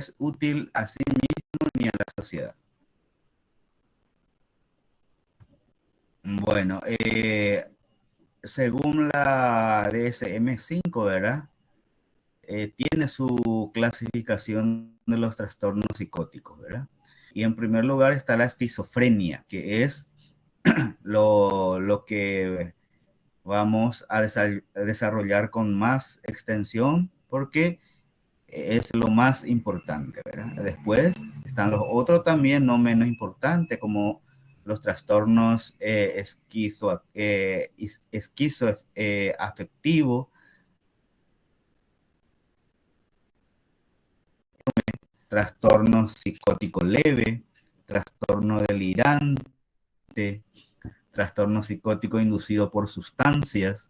es útil a sí mismo ni a la sociedad. Bueno, según la DSM-5, ¿verdad? Tiene su clasificación de los trastornos psicóticos, ¿verdad? Y en primer lugar está la esquizofrenia, que es lo que vamos a desarrollar con más extensión porque es lo más importante, ¿verdad? Después están los otros también no menos importantes, como los trastornos esquizoafectivos, trastorno psicótico leve, trastorno delirante, trastorno psicótico inducido por sustancias,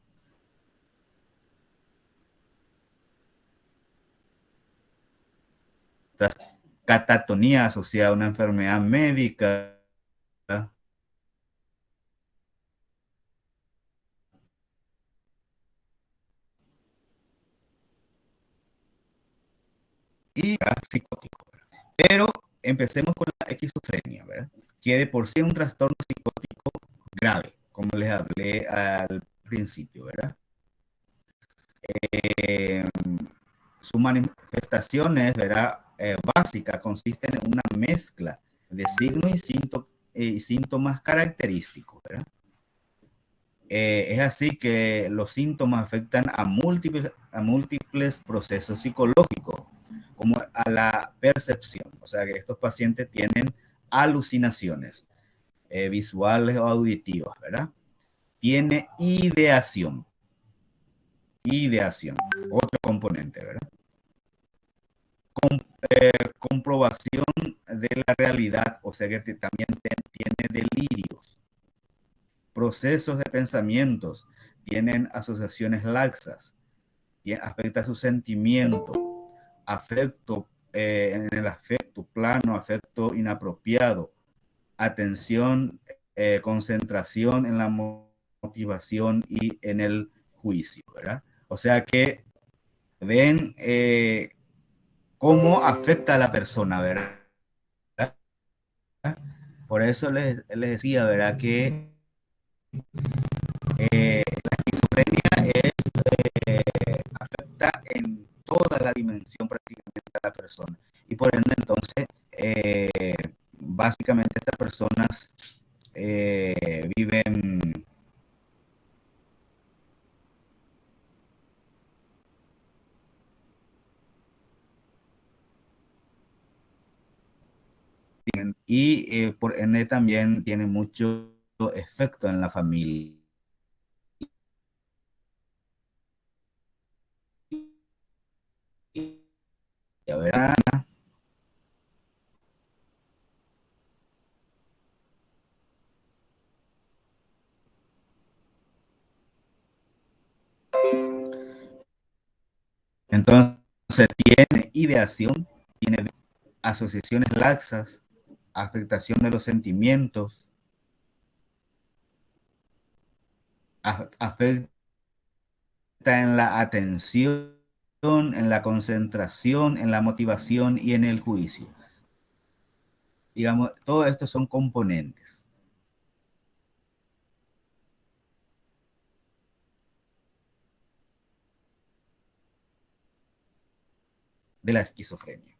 catatonía asociada a una enfermedad médica, y psicótico. Pero empecemos con la esquizofrenia, ¿verdad? Que de por sí es un trastorno psicótico grave, como les hablé al principio, ¿verdad? Eh, Sus manifestaciones, ¿verdad? Básicas consisten en una mezcla de signos y síntomas característicos, ¿verdad? Es así que los síntomas afectan a múltiples procesos psicológicos, como a la percepción. O sea que estos pacientes tienen alucinaciones visuales o auditivas, ¿verdad? Tiene ideación, otro componente, ¿verdad? Comprobación de la realidad, o sea que también tiene delirios, procesos de pensamientos, tienen asociaciones laxas, afecta su sentimiento, afecto, en el afecto plano, afecto inapropiado, atención, concentración en la motivación y en el juicio, ¿verdad? O sea que ven cómo afecta a la persona, ¿verdad? Por eso les decía, ¿verdad? Que la esquizofrenia afecta en toda la dimensión prácticamente a la persona. Y por ende, entonces, básicamente estas personas viven y por ende también tiene mucho efecto en la familia. ¿Verdad? Entonces tiene ideación, tiene asociaciones laxas, afectación de los sentimientos, afecta en la atención, en la concentración, en la motivación y en el juicio. Digamos, todo esto son componentes de la esquizofrenia.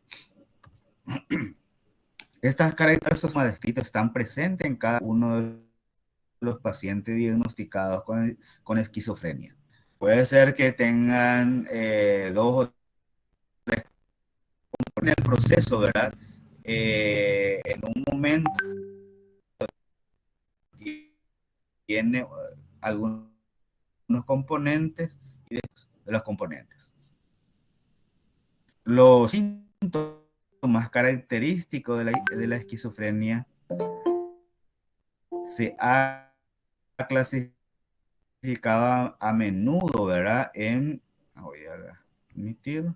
Estas características descritas están presentes en cada uno de los pacientes diagnosticados con esquizofrenia. Puede ser que tengan dos o tres en el proceso, ¿verdad? En un momento tiene algunos componentes y de los componentes. Los síntomas característicos de la esquizofrenia se ha clasificado a menudo, ¿verdad? Voy a admitir.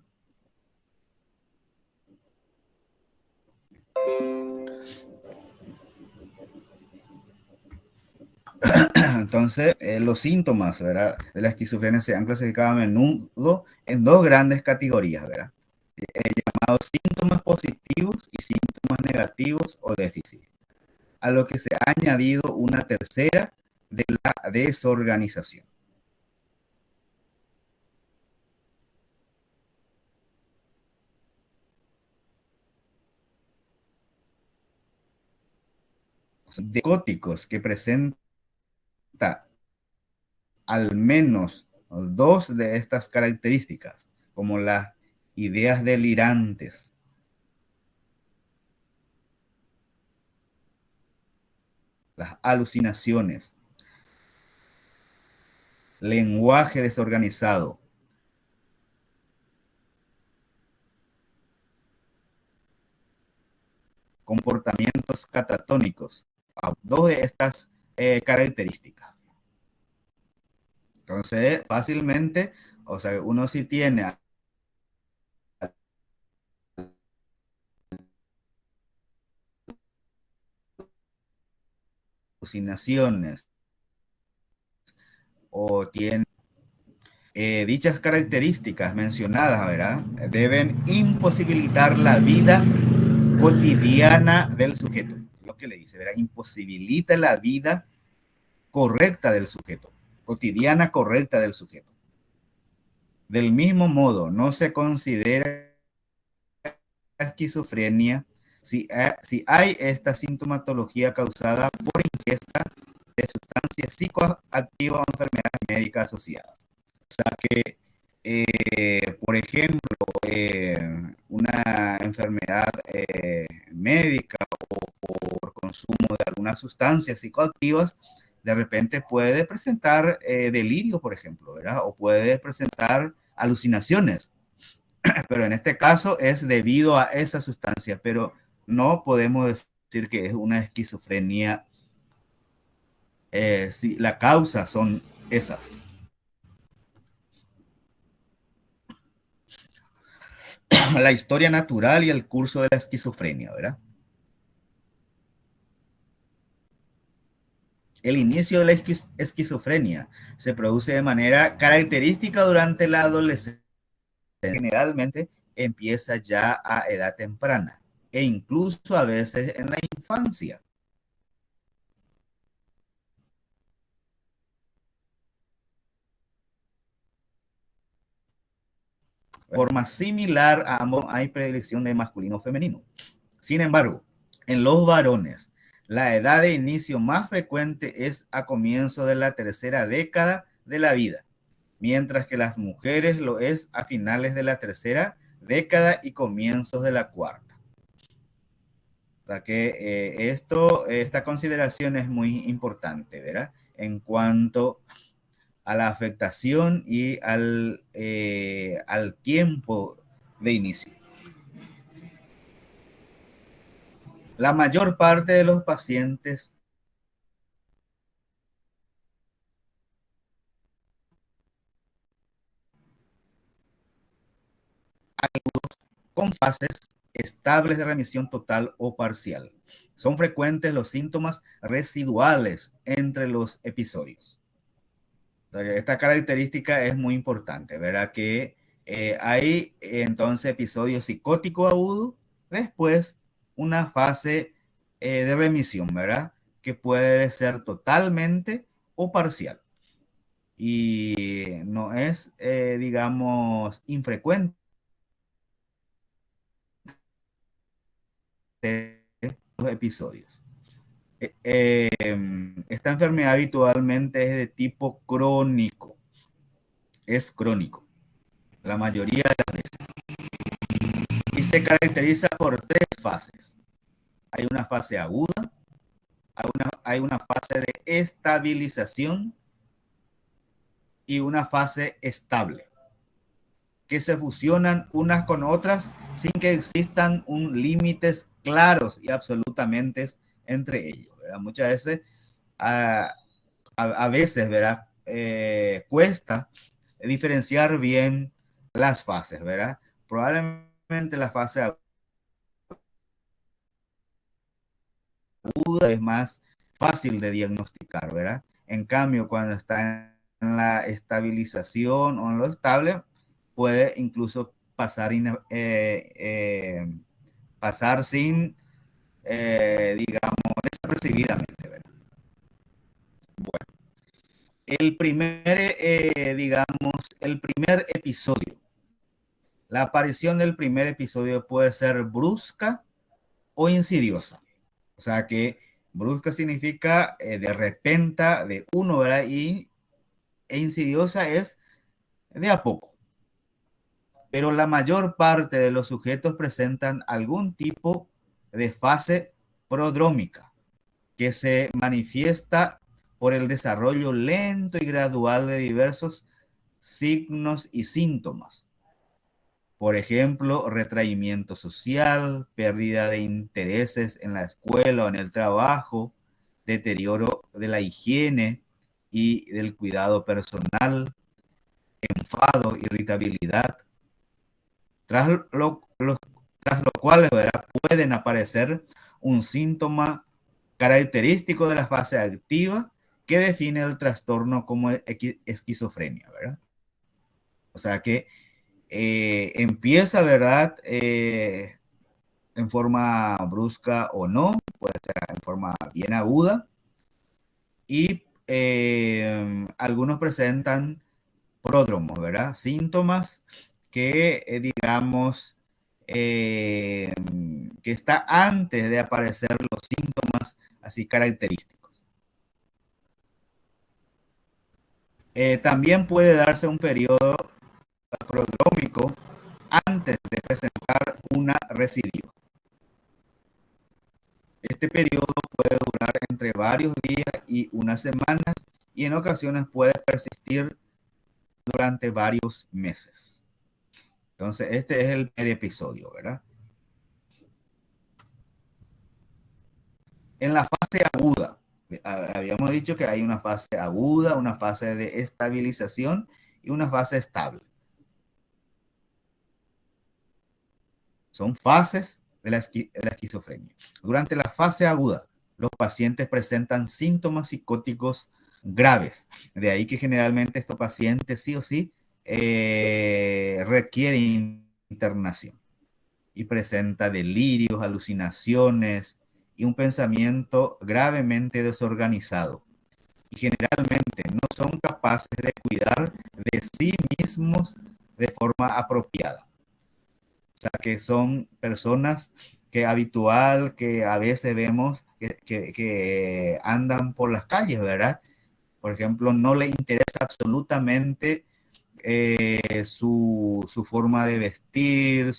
Entonces, los síntomas, ¿verdad? De la esquizofrenia se han clasificado a menudo en dos grandes categorías, ¿verdad? Llamados síntomas positivos y síntomas negativos o déficit, a lo que se ha añadido una tercera de la desorganización. De psicóticos que presenta al menos dos de estas características, como las ideas delirantes, las alucinaciones, lenguaje desorganizado, comportamientos catatónicos, dos de estas características. Entonces, fácilmente, o sea, uno si tiene alucinaciones o tiene dichas características mencionadas, ¿verdad? Deben imposibilitar la vida cotidiana del sujeto. Lo que le dice, ¿verdad? Imposibilita la vida correcta del sujeto, cotidiana correcta del sujeto. Del mismo modo, no se considera esquizofrenia si hay esta sintomatología causada por ingesta de sustancias psicoactivas o enfermedades médicas asociadas. O sea que, por ejemplo, una enfermedad médica o por consumo de algunas sustancias psicoactivas, de repente puede presentar delirio, por ejemplo, ¿verdad? O puede presentar alucinaciones, pero en este caso es debido a esa sustancia, pero no podemos decir que es una esquizofrenia si la causa son esas. La historia natural y el curso de la esquizofrenia, ¿verdad? El inicio de la esquizofrenia se produce de manera característica durante la adolescencia. Generalmente empieza ya a edad temprana e incluso a veces en la infancia. De forma similar a ambos hay predilección de masculino o femenino. Sin embargo, en los varones, la edad de inicio más frecuente es a comienzo de la tercera década de la vida, mientras que las mujeres lo es a finales de la tercera década y comienzos de la cuarta. O sea que esta consideración es muy importante, ¿verdad? En cuanto a la afectación y al tiempo de inicio. La mayor parte de los pacientes con fases estables de remisión total o parcial. Son frecuentes los síntomas residuales entre los episodios. Esta característica es muy importante, ¿verdad? Que hay entonces episodios psicótico agudo, después una fase de remisión, ¿verdad? Que puede ser totalmente o parcial. Y no es, digamos, infrecuente los episodios. Esta enfermedad habitualmente es de tipo crónico, es crónico, la mayoría de las veces. Y se caracteriza por tres fases. Hay una fase aguda, hay una fase de estabilización y una fase estable, que se fusionan unas con otras sin que existan límites claros y absolutamente entre ellos, ¿verdad? Muchas veces, a veces, ¿verdad? Cuesta diferenciar bien las fases, ¿verdad? Probablemente la fase aguda es más fácil de diagnosticar, ¿verdad? En cambio, cuando está en la estabilización o en lo estable, puede incluso pasar sin, digamos, desapercibidamente, ¿verdad? Bueno, digamos, el primer episodio, la aparición del primer episodio puede ser brusca o insidiosa. O sea que brusca significa de repente, de uno, ¿verdad? E insidiosa es de a poco. Pero la mayor parte de los sujetos presentan algún tipo de fase prodrómica que se manifiesta por el desarrollo lento y gradual de diversos signos y síntomas. Por ejemplo, retraimiento social, pérdida de intereses en la escuela o en el trabajo, deterioro de la higiene y del cuidado personal, enfado, irritabilidad, tras tras lo cual, ¿verdad?, pueden aparecer un síntoma característico de la fase activa que define el trastorno como esquizofrenia, ¿verdad? O sea que empieza, ¿verdad? En forma brusca o no, puede ser en forma bien aguda, y algunos presentan pródromos, ¿verdad? Síntomas que, digamos, que está antes de aparecer los síntomas así característicos. También puede darse un periodo prodrómico antes de presentar una recidiva. Este periodo puede durar entre varios días y unas semanas y en ocasiones puede persistir durante varios meses. Entonces, este es el primer episodio, ¿verdad? En la fase aguda, habíamos dicho que hay una fase aguda, una fase de estabilización y una fase estable. Son fases de la esquizofrenia. Durante la fase aguda, los pacientes presentan síntomas psicóticos graves. De ahí que generalmente estos pacientes sí o sí requieren internación y presenta delirios, alucinaciones y un pensamiento gravemente desorganizado. Y generalmente no son capaces de cuidar de sí mismos de forma apropiada. O sea, que son personas que habitual, que a veces vemos que andan por las calles, ¿verdad? Por ejemplo, no le interesa absolutamente su forma de vestir,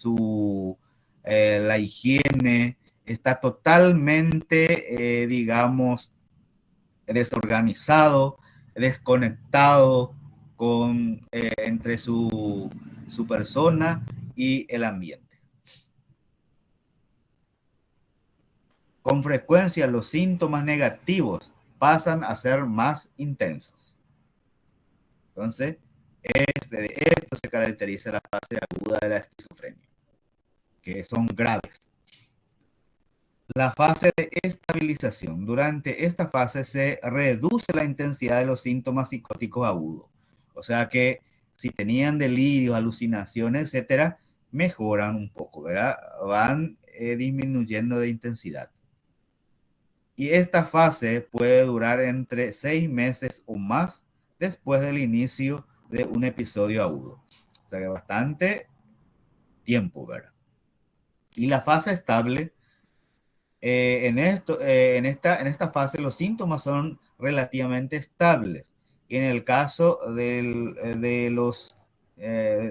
la higiene, está totalmente, digamos, desorganizado, desconectado entre su persona y el ambiente. Con frecuencia los síntomas negativos pasan a ser más intensos. Entonces, de esto se caracteriza la fase aguda de la esquizofrenia, que son graves. La fase de estabilización. Durante esta fase se reduce la intensidad de los síntomas psicóticos agudos. O sea que si tenían delirios, alucinaciones, etcétera, mejoran un poco, ¿verdad? Van disminuyendo de intensidad. Y esta fase puede durar entre 6 meses o más después del inicio de un episodio agudo. O sea que bastante tiempo, ¿verdad? Y la fase estable, en esta fase los síntomas son relativamente estables. Y en el caso de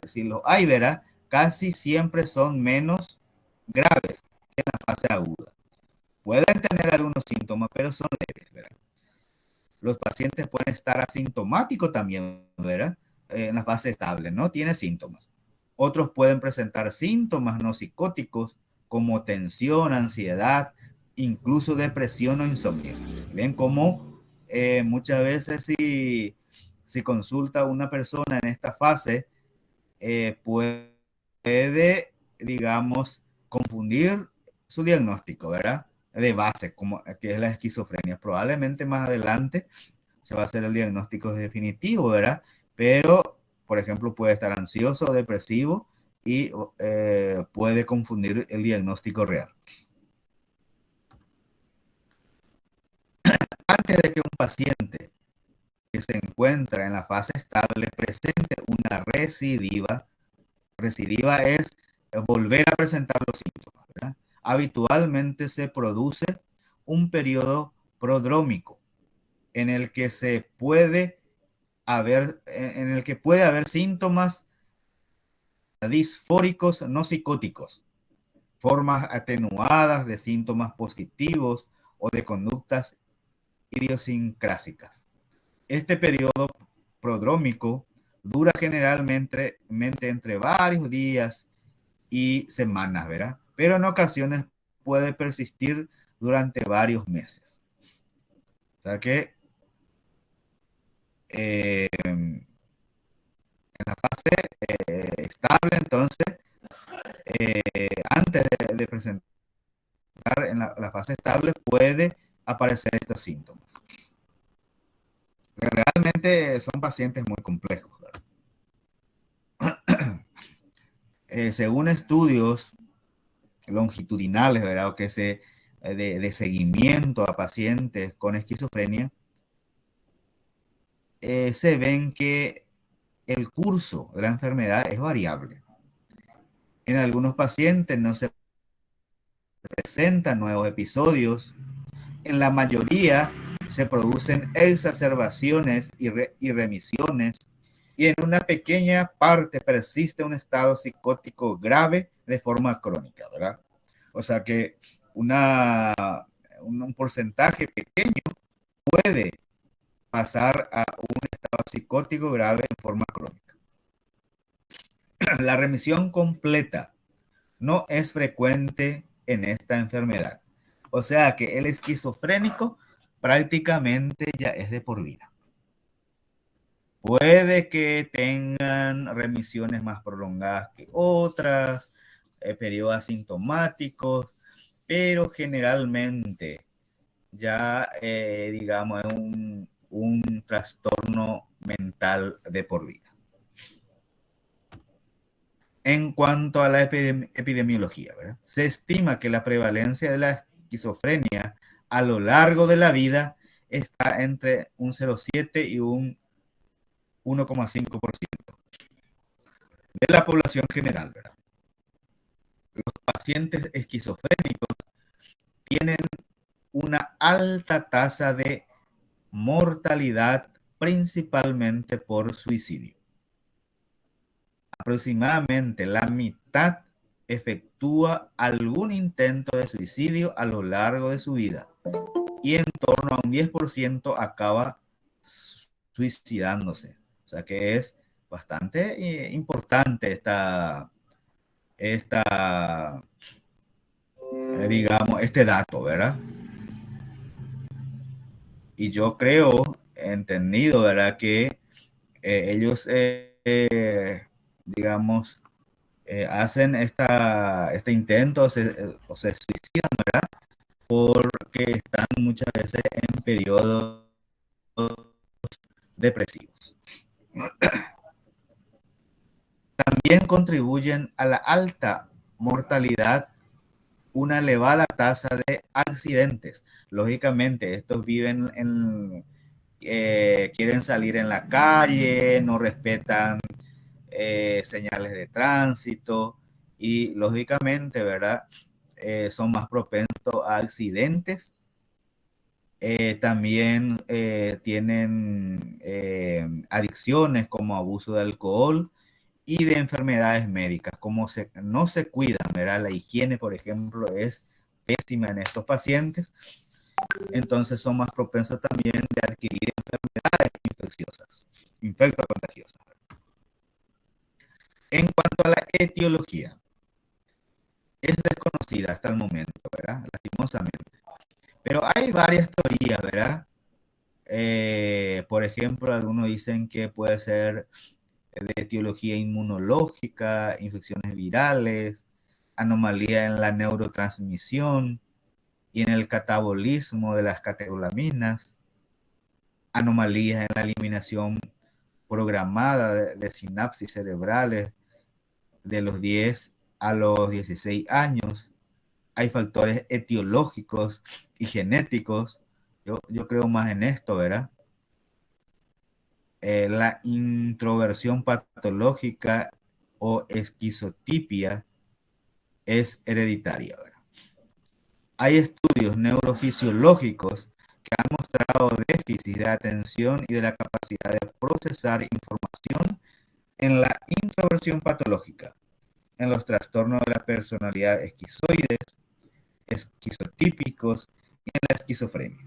si los hay, ¿verdad?, casi siempre son menos graves que en la fase aguda. Pueden tener algunos síntomas, pero son leves, ¿verdad? Los pacientes pueden estar asintomáticos también, ¿verdad? En la fase estable, no tiene síntomas. Otros pueden presentar síntomas no psicóticos como tensión, ansiedad, incluso depresión o insomnio. Ven cómo muchas veces si consulta a una persona en esta fase, puede, digamos, confundir su diagnóstico, ¿verdad? De base, como que es la esquizofrenia. Probablemente más adelante se va a hacer el diagnóstico definitivo, ¿verdad? Pero, por ejemplo, puede estar ansioso o depresivo y puede confundir el diagnóstico real. Antes de que un paciente que se encuentra en la fase estable presente una recidiva, recidiva es volver a presentar los síntomas, ¿verdad? Habitualmente se produce un periodo prodrómico en el que puede haber síntomas disfóricos no psicóticos, formas atenuadas de síntomas positivos o de conductas idiosincrásicas. Este periodo prodrómico dura generalmente entre varios días y semanas, ¿verdad? Pero en ocasiones puede persistir durante varios meses. O sea que en la fase estable, entonces, antes de presentar en la fase estable, puede aparecer estos síntomas. Realmente son pacientes muy complejos, ¿verdad? Según estudios longitudinales, ¿verdad? O que de seguimiento a pacientes con esquizofrenia, se ven que el curso de la enfermedad es variable. En algunos pacientes no se presentan nuevos episodios. En la mayoría se producen exacerbaciones y remisiones. Y en una pequeña parte persiste un estado psicótico grave de forma crónica, ¿verdad? O sea que un porcentaje pequeño puede pasar a un estado psicótico grave en forma crónica. La remisión completa no es frecuente en esta enfermedad. O sea que el esquizofrénico prácticamente ya es de por vida. Puede que tengan remisiones más prolongadas que otras, periodos asintomáticos, pero generalmente ya, digamos, es un trastorno mental de por vida. En cuanto a la epidemiología, ¿verdad? Se estima que la prevalencia de la esquizofrenia a lo largo de la vida está entre un 0,7 y un 1,5% de la población general, ¿verdad? Los pacientes esquizofrénicos tienen una alta tasa de mortalidad, principalmente por suicidio. Aproximadamente la mitad efectúa algún intento de suicidio a lo largo de su vida y en torno a un 10% acaba suicidándose. O sea que es bastante importante digamos, este dato, ¿verdad? Y yo creo, entendido, ¿verdad? Que ellos, digamos, hacen este intento o se suicidan, ¿verdad? Porque están muchas veces en periodos depresivos. También contribuyen a la alta mortalidad una elevada tasa de accidentes. Lógicamente, estos quieren salir en la calle, no respetan señales de tránsito y lógicamente, ¿verdad? Son más propensos a accidentes. También tienen adicciones como abuso de alcohol y de enfermedades médicas, como no se cuidan, ¿verdad? La higiene, por ejemplo, es pésima en estos pacientes, entonces son más propensos también de adquirir enfermedades infectocontagiosas. En cuanto a la etiología, es desconocida hasta el momento, ¿verdad? Lastimosamente. Pero hay varias teorías, ¿verdad? Por ejemplo, algunos dicen que puede ser de etiología inmunológica, infecciones virales, anomalía en la neurotransmisión y en el catabolismo de las catecolaminas, anomalías en la eliminación programada de sinapsis cerebrales de los 10 a los 16 años. Hay factores etiológicos y genéticos. Yo creo más en esto, ¿verdad? La introversión patológica o esquizotipia es hereditaria, ¿verdad? Hay estudios neurofisiológicos que han mostrado déficit de atención y de la capacidad de procesar información en la introversión patológica, en los trastornos de la personalidad esquizoides, esquizotípicos y en la esquizofrenia.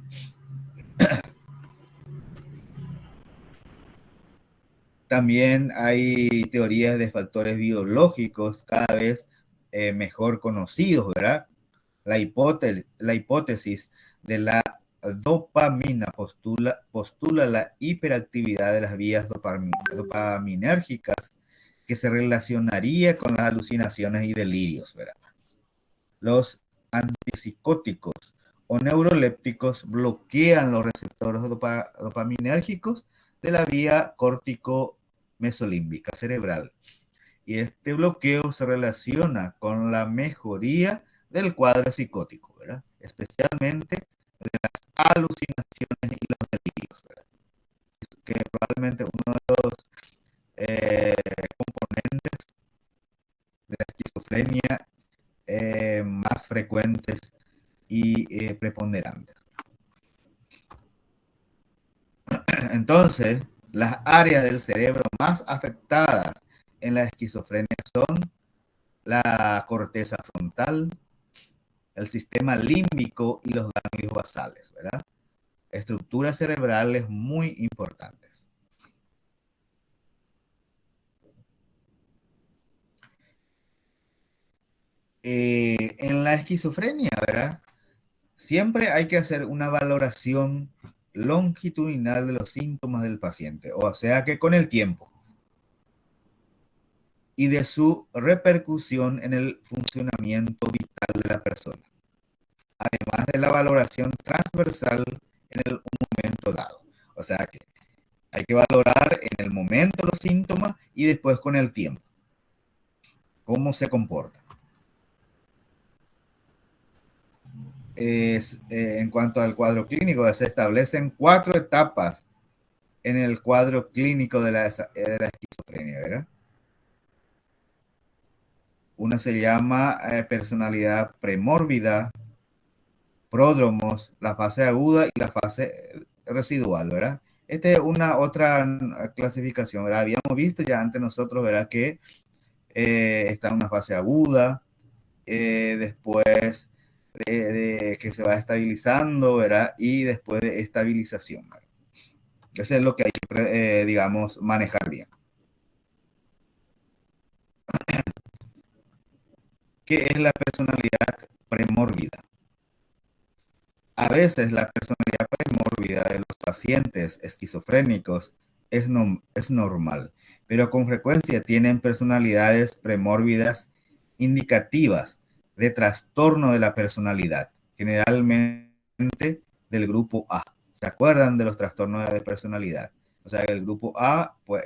También hay teorías de factores biológicos cada vez mejor conocidos, ¿verdad? La hipótesis de la dopamina postula la hiperactividad de las vías dopaminérgicas que se relacionaría con las alucinaciones y delirios, ¿verdad? Los antipsicóticos o neurolépticos bloquean los receptores dopaminérgicos de la vía córtico-mesolímbica cerebral. Y este bloqueo se relaciona con la mejoría del cuadro psicótico, ¿verdad? Especialmente de las alucinaciones y los delirios, ¿verdad? Que probablemente uno de los componentes de la esquizofrenia más frecuentes y preponderantes. Entonces, las áreas del cerebro más afectadas en la esquizofrenia son la corteza frontal, el sistema límbico y los ganglios basales, ¿verdad? Estructuras cerebrales muy importantes. En la esquizofrenia, ¿verdad? Siempre hay que hacer una valoración longitudinal de los síntomas del paciente, o sea que con el tiempo, y de su repercusión en el funcionamiento vital de la persona, además de la valoración transversal en el momento dado. O sea que hay que valorar en el momento los síntomas y después con el tiempo, cómo se comporta. En cuanto al cuadro clínico, se establecen 4 etapas en el cuadro clínico de la esquizofrenia, ¿verdad? Una se llama personalidad premórbida, pródromos, la fase aguda y la fase residual, ¿verdad? Esta es una otra clasificación, ¿verdad? Habíamos visto ya antes nosotros, ¿verdad? Que está en una fase aguda, después de que se va estabilizando, ¿verdad? Y después de estabilización, ¿verdad? Eso es lo que hay que, digamos, manejar bien. ¿Qué es la personalidad premórbida? A veces la personalidad premórbida de los pacientes esquizofrénicos es normal, pero con frecuencia tienen personalidades premórbidas indicativas de trastorno de la personalidad, generalmente del grupo A. ¿Se acuerdan de los trastornos de personalidad? O sea, el grupo A, pues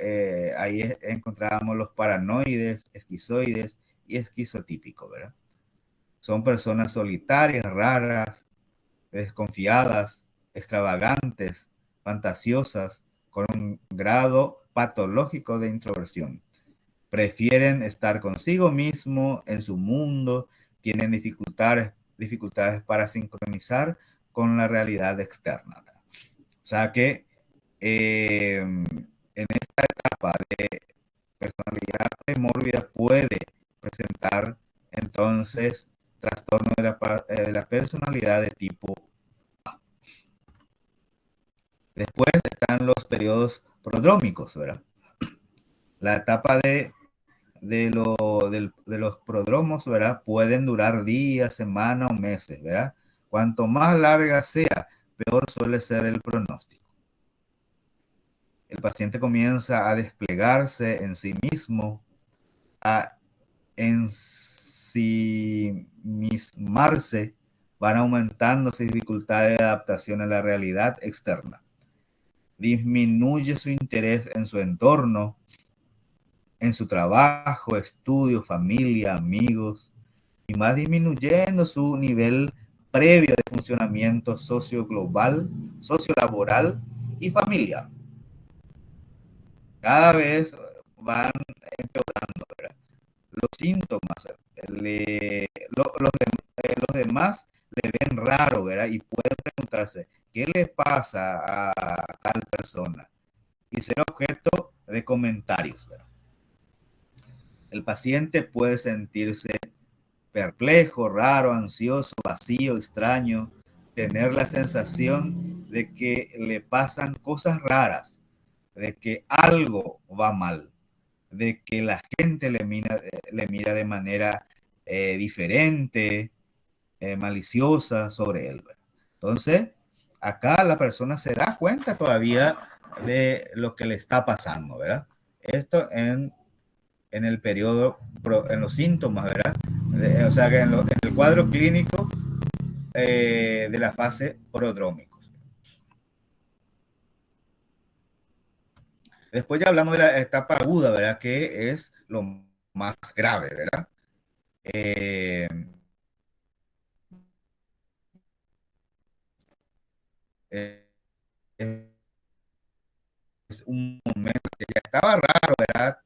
ahí encontrábamos los paranoides, esquizoides y esquizotípicos, ¿verdad? Son personas solitarias, raras, desconfiadas, extravagantes, fantasiosas, con un grado patológico de introversión. Prefieren estar consigo mismo en su mundo, tienen dificultades para sincronizar con la realidad externa. O sea que en esta etapa de personalidad premórbida puede presentar entonces trastorno de la personalidad de tipo. Después están los periodos prodrómicos, ¿verdad? La etapa de los prodromos, ¿verdad? Pueden durar días, semanas o meses, ¿verdad? Cuanto más larga sea, peor suele ser el pronóstico. El paciente comienza a desplegarse en sí mismo, a ensimismarse, van aumentando sus dificultades de adaptación a la realidad externa. Disminuye su interés en su entorno, en su trabajo, estudio, familia, amigos, y más disminuyendo su nivel previo de funcionamiento socioglobal, sociolaboral y familiar. Cada vez van empeorando, ¿verdad? Los síntomas, los demás le ven raro, ¿verdad? Y pueden preguntarse, ¿qué le pasa a tal persona? Y ser objeto de comentarios, ¿verdad? El paciente puede sentirse perplejo, raro, ansioso, vacío, extraño, tener la sensación de que le pasan cosas raras, de que algo va mal, de que la gente le mira de manera diferente, maliciosa sobre él. Entonces, acá la persona se da cuenta todavía de lo que le está pasando, ¿verdad? Esto en el periodo, en los síntomas, ¿verdad? O sea, que en el cuadro clínico de la fase prodrómicos. Después ya hablamos de la etapa aguda, ¿verdad? Que es lo más grave, ¿verdad? Eh, eh, es un momento que ya estaba raro, ¿verdad?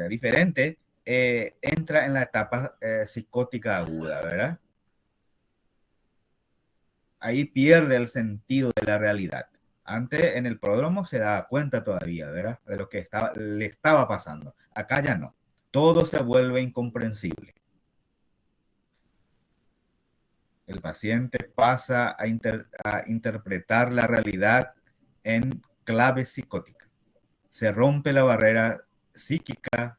Diferente, entra en la etapa psicótica aguda, ¿verdad? Ahí pierde el sentido de la realidad. Antes en el pródromo se daba cuenta todavía, ¿verdad? De lo que le estaba pasando. Acá ya no. Todo se vuelve incomprensible. El paciente pasa a interpretar la realidad en clave psicótica. Se rompe la barrera psíquica,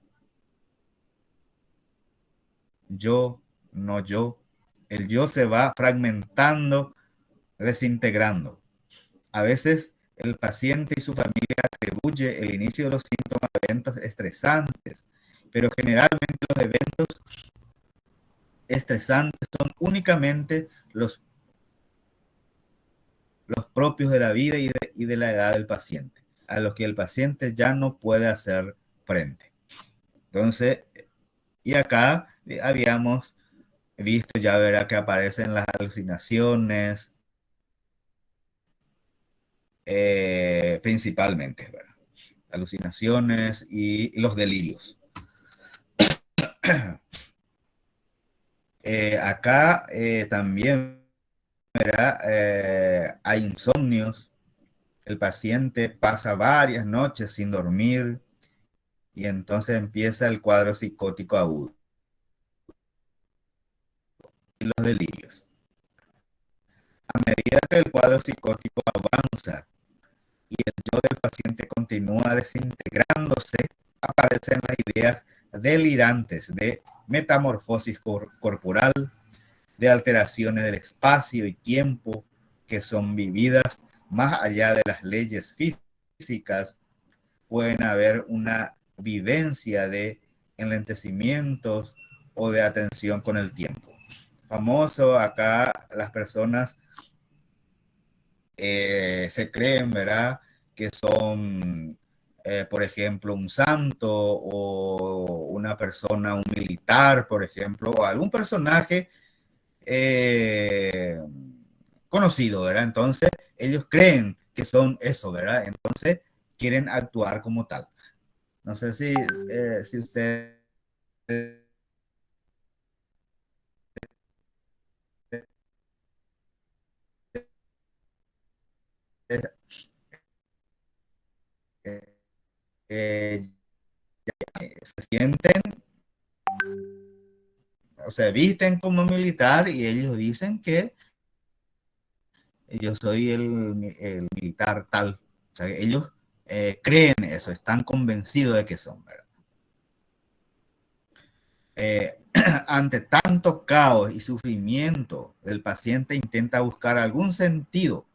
yo, no yo. El yo se va fragmentando, desintegrando. A veces el paciente y su familia atribuye el inicio de los síntomas a eventos estresantes, pero generalmente los eventos estresantes son únicamente los propios de la vida y de la edad del paciente, a los que el paciente ya no puede hacer frente. Entonces, y acá habíamos visto ya, verá que aparecen las alucinaciones, principalmente, ¿verdad? Alucinaciones y los delirios. Acá también, ¿verdad? Hay insomnios, el paciente pasa varias noches sin dormir y entonces empieza el cuadro psicótico agudo y los delirios. A medida que el cuadro psicótico avanza y el yo del paciente continúa desintegrándose, aparecen las ideas delirantes de metamorfosis corporal, de alteraciones del espacio y tiempo que son vividas más allá de las leyes físicas. Pueden haber una vivencia de enlentecimientos o de atención con el tiempo. Famoso acá las personas se creen, ¿verdad? Que son, por ejemplo, un santo o una persona, un militar, por ejemplo, o algún personaje eh, conocido, ¿verdad? Entonces, ellos creen que son eso, ¿verdad? Entonces, quieren actuar como tal. No sé si usted eh, se sienten, o sea, visten como militar y ellos dicen que yo soy el militar tal. O sea, ellos creen eso, están convencidos de que son, ¿verdad? Ante tanto caos y sufrimiento, el paciente intenta buscar algún sentido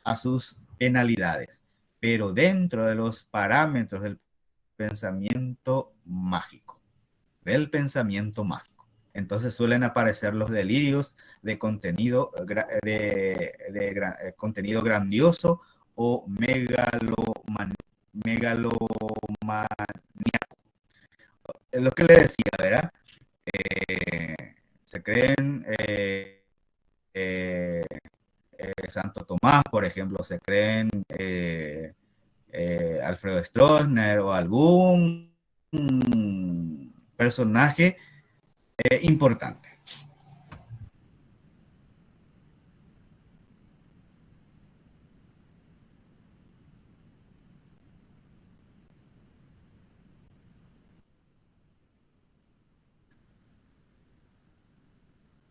a sus penalidades, pero dentro de los parámetros del pensamiento mágico, del pensamiento mágico. Entonces suelen aparecer los delirios de contenido, contenido grandioso o megalomaníaco. lo que le decía, ¿verdad? Eh, Se creen eh, Santo Tomás, por ejemplo, se creen Alfredo Stroessner o algún personaje importante.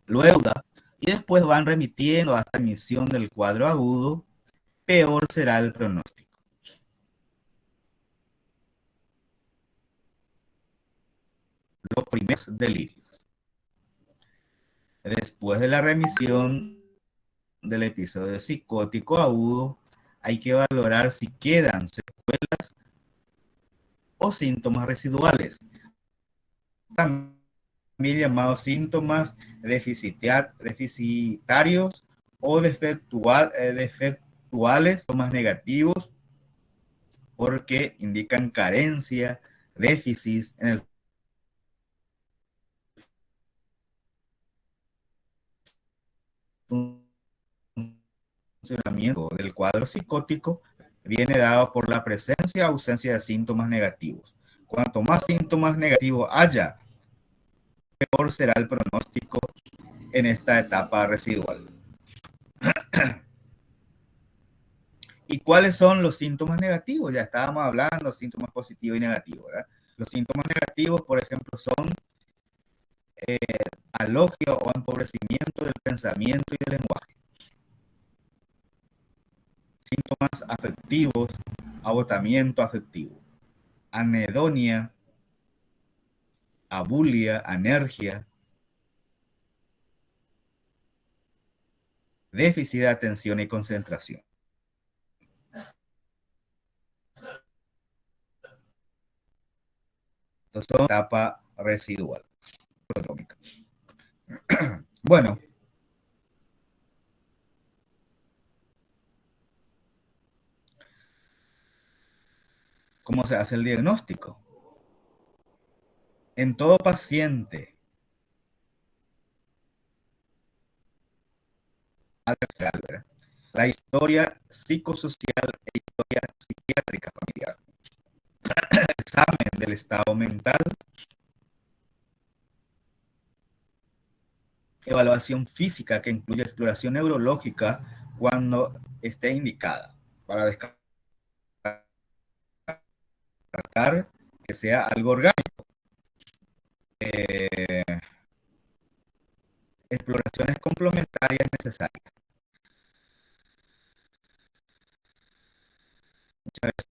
Luego, y después van remitiendo hasta emisión del cuadro agudo, peor será el pronóstico. Los primeros delirios. Después de la remisión del episodio psicótico agudo, hay que valorar si quedan secuelas o síntomas residuales, también llamados síntomas deficitarios o defectuales, síntomas negativos, porque indican carencia, déficit en el funcionamiento del cuadro psicótico, viene dado por la presencia o ausencia de síntomas negativos. Cuanto más síntomas negativos haya, peor será el pronóstico en esta etapa residual. ¿Y cuáles son los síntomas negativos? Ya estábamos hablando de síntomas positivos y negativos, ¿verdad? Los síntomas negativos, por ejemplo, son eh, alogio o empobrecimiento del pensamiento y del lenguaje. Síntomas afectivos, agotamiento afectivo, anedonia, abulia, anergia, déficit de atención y concentración. Entonces, son etapa residual. Bueno, ¿cómo se hace el diagnóstico? En todo paciente, la historia psicosocial e historia psiquiátrica familiar, examen del estado mental, evaluación física que incluye exploración neurológica cuando esté indicada para descartar que sea algo orgánico. Eh, Exploraciones complementarias necesarias. Muchas veces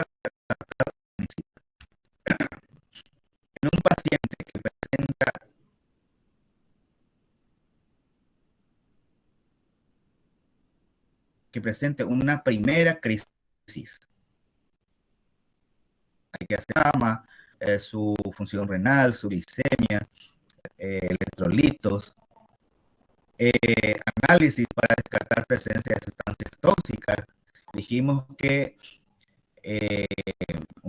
en un paciente que presente una primera crisis, hay que hacer AMA, su función renal, su glicemia, electrolitos, análisis para descartar presencia de sustancias tóxicas. Dijimos que eh,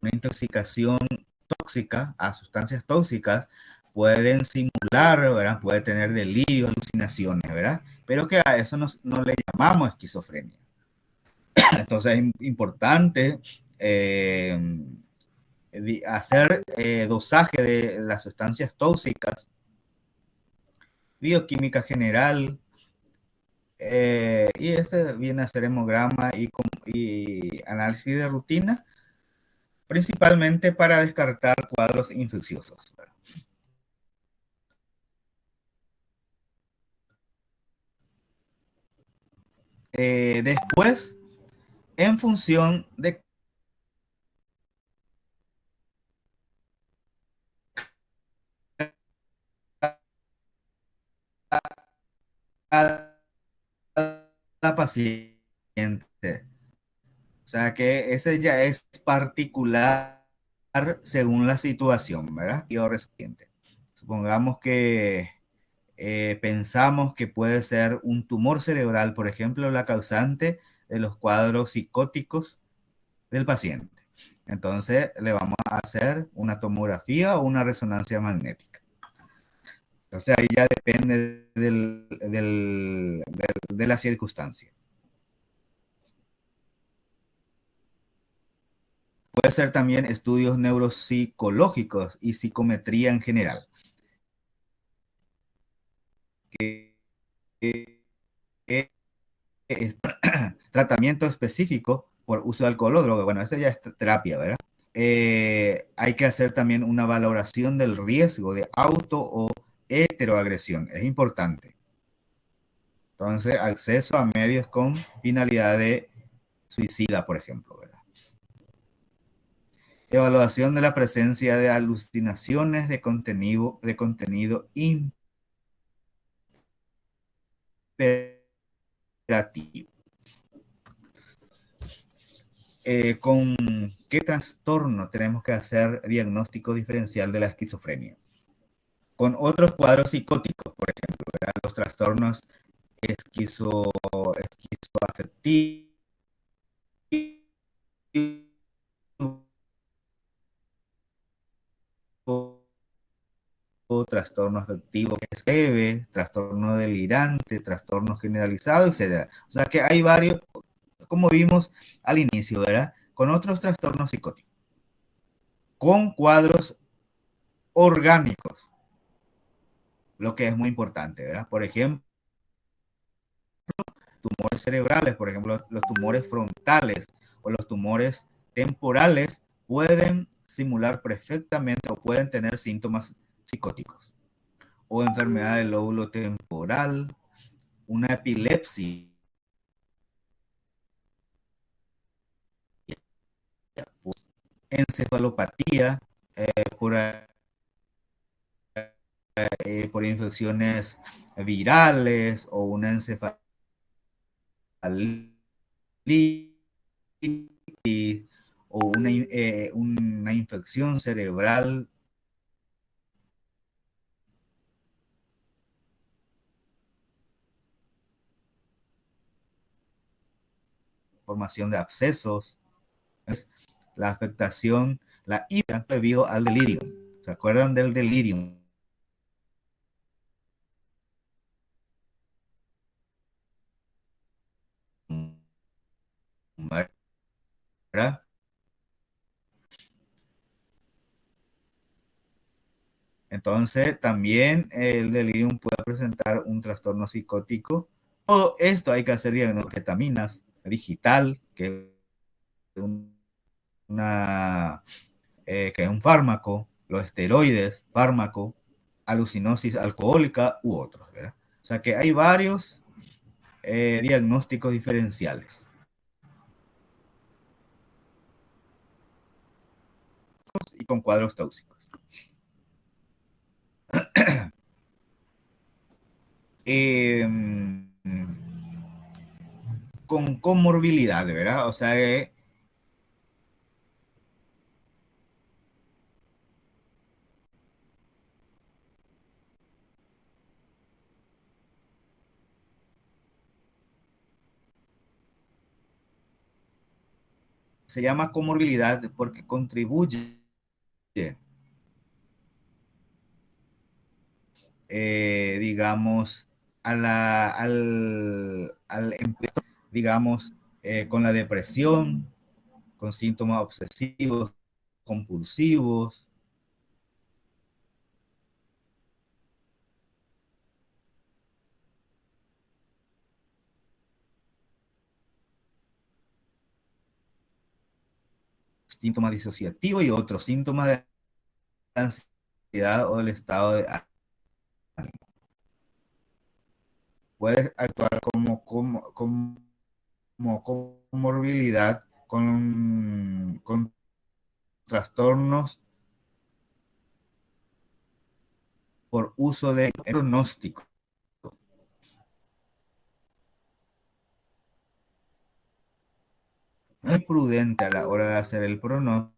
una intoxicación tóxica a sustancias tóxicas pueden simular, ¿verdad? Puede tener delirio, alucinaciones, ¿verdad? Pero que a eso no le llamamos esquizofrenia. Entonces es importante hacer dosaje de las sustancias tóxicas, bioquímica general, y este viene a ser hemograma y análisis de rutina, principalmente para descartar cuadros infecciosos. Después, en función de cada paciente, o sea que ese ya es particular según la situación, ¿verdad? Y o reciente. Supongamos que pensamos que puede ser un tumor cerebral, por ejemplo, la causante de los cuadros psicóticos del paciente. Entonces le vamos a hacer una tomografía o una resonancia magnética. Entonces ahí ya depende de la circunstancia. Puede ser también estudios neuropsicológicos y psicometría en general. Que, que es tratamiento específico por uso de alcohol o droga. Bueno, eso ya es terapia, ¿verdad? Hay que hacer también una valoración del riesgo de auto o heteroagresión. Es importante. Entonces, acceso a medios con finalidad de suicida, por ejemplo, ¿verdad? Evaluación de la presencia de alucinaciones de contenido imperativo. ¿Con qué trastorno tenemos que hacer diagnóstico diferencial de la esquizofrenia? Con otros cuadros psicóticos, por ejemplo, ¿verdad? Los trastornos esquizoafectivos, trastorno afectivo leve, trastorno delirante, trastorno generalizado, etc. O sea que hay varios, como vimos al inicio, ¿verdad? Con otros trastornos psicóticos, con cuadros orgánicos, lo que es muy importante, ¿verdad? Por ejemplo, tumores cerebrales, por ejemplo, los tumores frontales o los tumores temporales pueden simular perfectamente o pueden tener síntomas psicóticos. O enfermedad del lóbulo temporal, una epilepsia, encefalopatía por, por infecciones virales o una encefalitis o una infección cerebral formación de abscesos, es la afectación, la ira debido al delirium. ¿Se acuerdan del delirium? ¿Verdad? Entonces, también el delirium puede presentar un trastorno psicótico. Todo esto hay que hacer diagnóstico de ketaminas, digital, que es una, que es un fármaco, los esteroides, fármaco, alucinosis alcohólica u otros, ¿verdad? O sea que hay varios diagnósticos diferenciales y con cuadros tóxicos. Eh, con comorbilidad, ¿verdad? O sea, se llama comorbilidad porque contribuye, digamos, al digamos, con la depresión, con síntomas obsesivos, compulsivos, síntomas disociativos y otros síntomas de ansiedad o del estado de ánimo. Puede actuar como comorbilidad con trastornos por uso de pronóstico. Muy prudente a la hora de hacer el pronóstico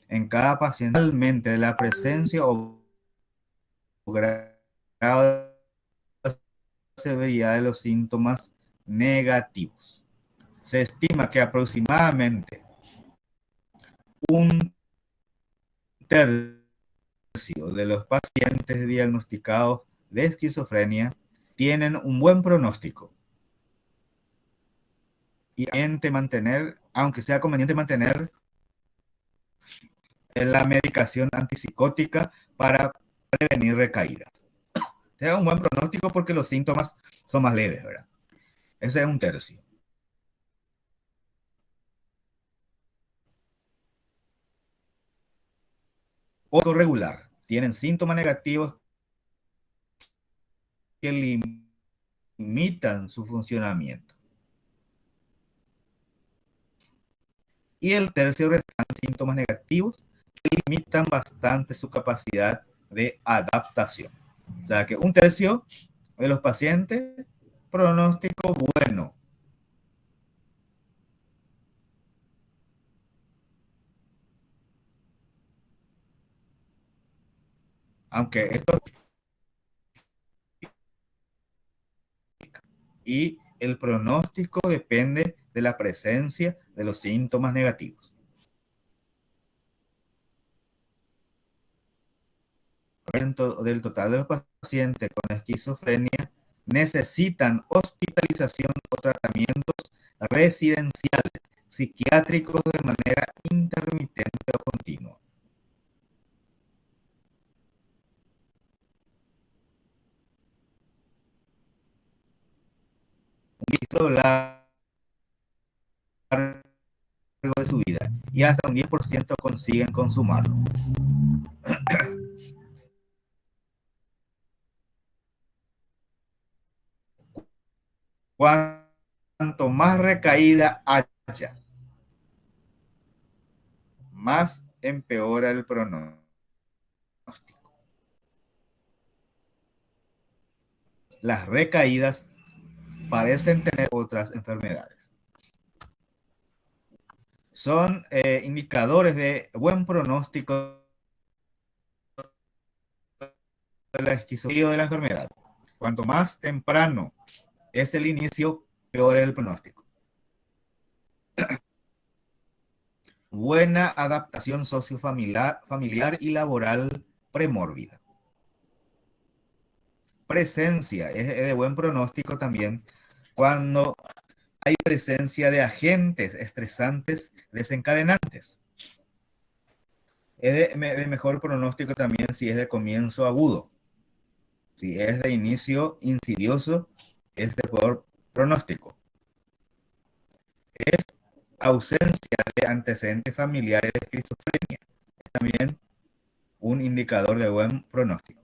en cada paciente, realmente de la presencia o grado de severidad de los síntomas negativos. Se estima que aproximadamente un tercio de los pacientes diagnosticados de esquizofrenia tienen un buen pronóstico. Y mantener, aunque sea conveniente mantener la medicación antipsicótica para prevenir recaídas. Sea un buen pronóstico porque los síntomas son más leves, ¿verdad? Ese es un tercio. Poco regular. Tienen síntomas negativos que limitan su funcionamiento. Y el tercio restante, síntomas negativos que limitan bastante su capacidad de adaptación. O sea que un tercio de los pacientes, pronóstico bueno. Aunque esto y el pronóstico depende de la presencia de los síntomas negativos. Del total de los pacientes con esquizofrenia necesitan hospitalización o tratamientos residenciales psiquiátricos de manera intermitente o continua. Un visto largo de su vida y hasta un 10% consiguen consumarlo. Cuanto más recaída haya, más empeora el pronóstico. Las recaídas parecen tener otras enfermedades. Son indicadores de buen pronóstico de la esquizofrenia de la enfermedad. Cuanto más temprano es el inicio, peor es el pronóstico. Buena adaptación sociofamiliar familiar y laboral premórbida. Presencia es de buen pronóstico también cuando hay presencia de agentes estresantes desencadenantes. Es de mejor pronóstico también si es de comienzo agudo. Si es de inicio insidioso, es de peor pronóstico. Es ausencia de antecedentes familiares de esquizofrenia. Es también un indicador de buen pronóstico.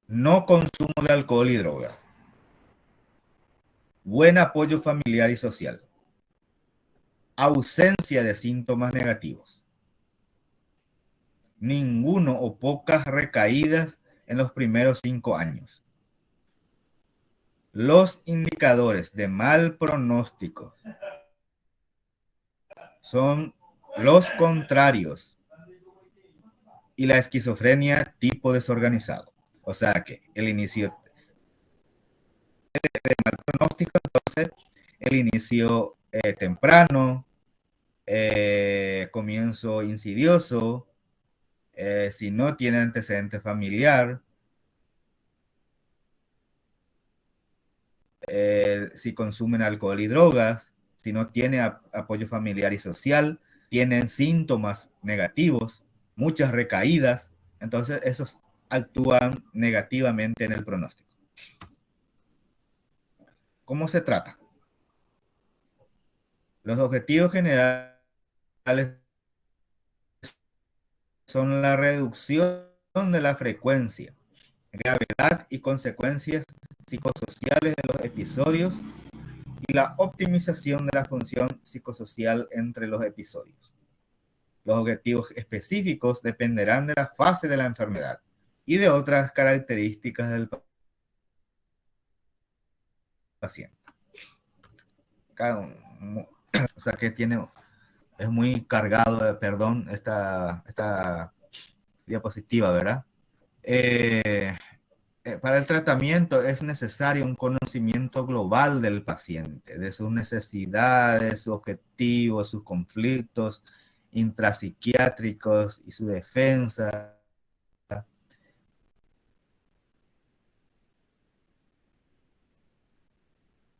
No consumo de alcohol y drogas. Buen apoyo familiar y social. Ausencia de síntomas negativos. Ninguno o pocas recaídas en los primeros 5 años. Los indicadores de mal pronóstico son los contrarios y la esquizofrenia tipo desorganizado. O sea que el inicio de mal pronóstico, entonces el inicio temprano, comienzo insidioso, si no tiene antecedente familiar, si consumen alcohol y drogas, si no tiene apoyo familiar y social, tienen síntomas negativos, muchas recaídas, entonces esos actúan negativamente en el pronóstico. ¿Cómo se trata? Los objetivos generales son la reducción de la frecuencia, gravedad y consecuencias psicosociales de los episodios y la optimización de la función psicosocial entre los episodios. Los objetivos específicos dependerán de la fase de la enfermedad y de otras características del paciente. O sea que es muy cargado, perdón, esta diapositiva, ¿verdad? Para el tratamiento es necesario un conocimiento global del paciente, de sus necesidades, sus objetivos, sus conflictos intrapsiquiátricos y su defensa,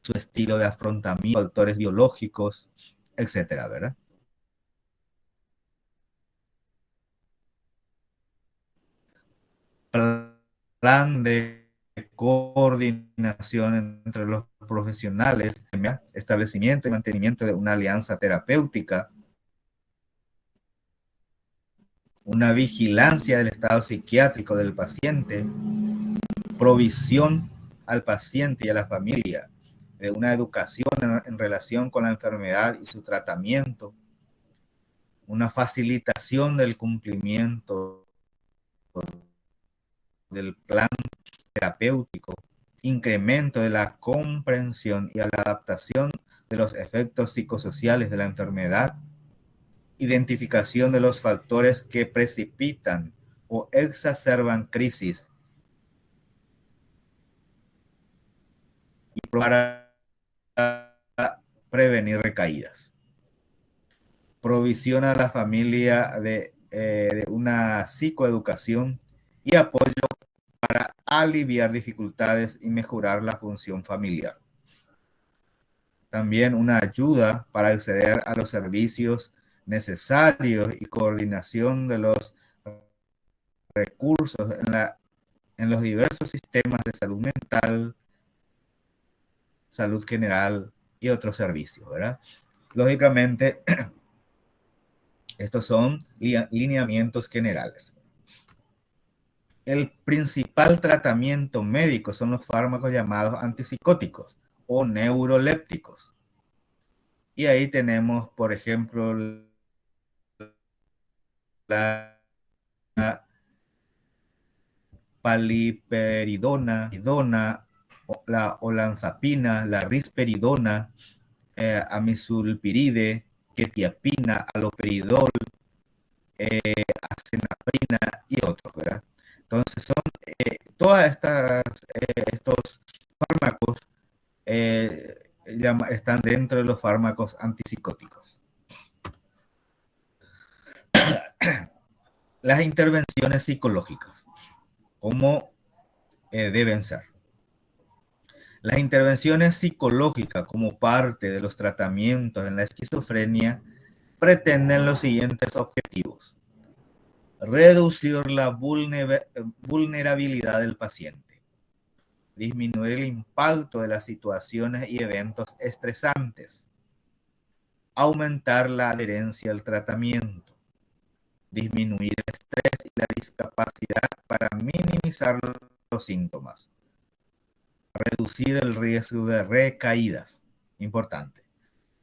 su estilo de afrontamiento, factores biológicos, etcétera, ¿verdad? Plan de coordinación entre los profesionales, establecimiento y mantenimiento de una alianza terapéutica, una vigilancia del estado psiquiátrico del paciente, provisión al paciente y a la familia de una educación en relación con la enfermedad y su tratamiento, una facilitación del cumplimiento del plan terapéutico, incremento de la comprensión y a la adaptación de los efectos psicosociales de la enfermedad, identificación de los factores que precipitan o exacerban crisis y para prevenir recaídas. Provisión a la familia de una psicoeducación y apoyo para aliviar dificultades y mejorar la función familiar. También una ayuda para acceder a los servicios necesarios y coordinación de los recursos en los diversos sistemas de salud mental, salud general y otros servicios, ¿verdad? Lógicamente, estos son lineamientos generales. El principal tratamiento médico son los fármacos llamados antipsicóticos o neurolépticos. Y ahí tenemos, por ejemplo, la paliperidona, la olanzapina, la risperidona, amisulpiride, quetiapina, aloperidol, acenaprina y otros, ¿verdad? Entonces son todas estos fármacos están dentro de los fármacos antipsicóticos. Las intervenciones psicológicas, ¿cómo deben ser? Las intervenciones psicológicas como parte de los tratamientos en la esquizofrenia pretenden los siguientes objetivos: reducir la vulnerabilidad del paciente, disminuir el impacto de las situaciones y eventos estresantes, aumentar la adherencia al tratamiento, disminuir el estrés y la discapacidad para minimizar los síntomas, reducir el riesgo de recaídas, importante,